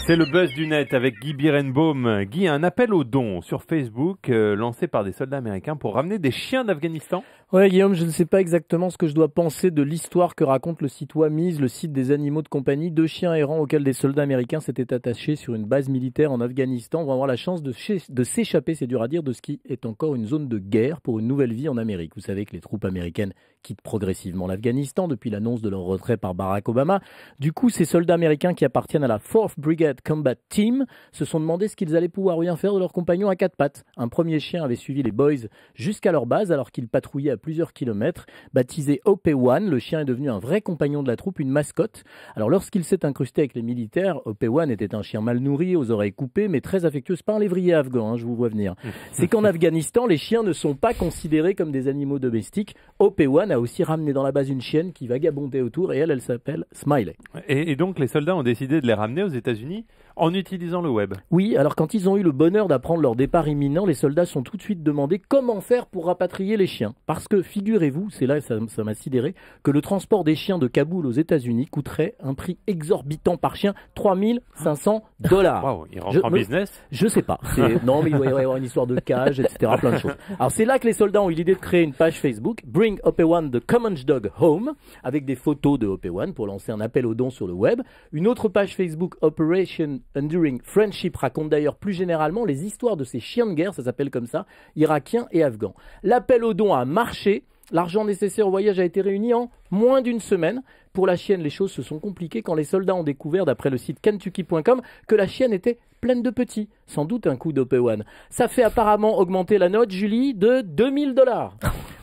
C'est le buzz du net avec Guy Birenbaum. Guy, un appel aux dons sur Facebook lancé par des soldats américains pour ramener des chiens d'Afghanistan. Ouais, Guillaume, je ne sais pas exactement ce que je dois penser de l'histoire que raconte le site WAMIS, le site des animaux de compagnie. 2 chiens errants auxquels des soldats américains s'étaient attachés sur une base militaire en Afghanistan vont avoir la chance de s'échapper, c'est dur à dire, de ce qui est encore une zone de guerre pour une nouvelle vie en Amérique. Vous savez que les troupes américaines quittent progressivement l'Afghanistan depuis l'annonce de leur retrait par Barack Obama. Du coup, ces soldats américains qui appartiennent à la 4th Brigade Combat Team se sont demandé ce qu'ils allaient pouvoir bien faire de leurs compagnons à 4 pattes. Un premier chien avait suivi les boys jusqu'à leur base alors qu'ils patrouillaient à plusieurs kilomètres. Baptisé OP1, le chien est devenu un vrai compagnon de la troupe, une mascotte. Alors lorsqu'il s'est incrusté avec les militaires, OP1 était un chien mal nourri, aux oreilles coupées, mais très affectueux. C'est pas un lévrier afghan, je vous vois venir. C'est qu'en Afghanistan, les chiens ne sont pas considérés comme des animaux domestiques. OP1 a aussi ramené dans la base une chienne qui vagabondait autour et elle s'appelle Smiley. Et donc les soldats ont décidé de les ramener aux États-Unis en utilisant le web. Oui, alors quand ils ont eu le bonheur d'apprendre leur départ imminent, les soldats sont tout de suite demandé comment faire pour rapatrier les chiens. Parce que figurez-vous, c'est là ça m'a sidéré, que le transport des chiens de Kaboul aux États-Unis coûterait un prix exorbitant par chien, $3 500. Wow, ils rentrent en business. Je sais pas. Non, mais il doit y avoir une histoire de cage, etc. Plein de choses. Alors c'est là que les soldats ont eu l'idée de créer une page Facebook, Bring OP1 the Comanche Dog Home, avec des photos de OP1 pour lancer un appel aux dons sur le web. Une autre page Facebook, Operation Enduring Friendship, raconte d'ailleurs plus généralement les histoires de ces chiens de guerre, ça s'appelle comme ça, irakiens et afghans. L'appel aux dons a marché. L'argent nécessaire au voyage a été réuni en moins d'une semaine. Pour la chienne, les choses se sont compliquées quand les soldats ont découvert, d'après le site Kentucky.com, que la chienne était pleine de petits. Sans doute un coup d'OP1. Ça fait apparemment augmenter la note, Julie, de $2000.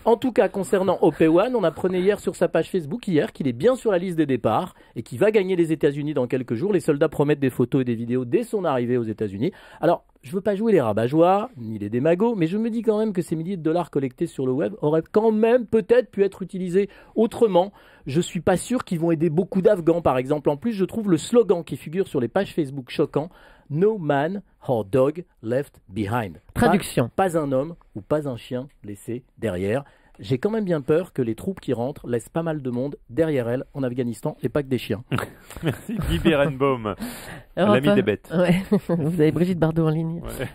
En tout cas, concernant OP1, on apprenait hier sur sa page Facebook qu'il est bien sur la liste des départs et qu'il va gagner les États-Unis dans quelques jours. Les soldats promettent des photos et des vidéos dès son arrivée aux États-Unis. Alors, je veux pas jouer les rabat-joie, ni les démagos, mais je me dis quand même que ces milliers de dollars collectés sur le web auraient quand même peut-être pu être utilisés autrement. Je suis pas sûr qu'ils vont aider beaucoup d'Afghans, par exemple. En plus, je trouve le slogan qui figure sur les pages Facebook choquant. No man or dog left behind. Traduction. Pas un homme ou pas un chien laissé derrière. J'ai quand même bien peur que les troupes qui rentrent laissent pas mal de monde derrière elles en Afghanistan et pas que des chiens. Merci Guy Birenbaum, l'ami des bêtes. Ouais. Vous avez Brigitte Bardot en ligne. Ouais.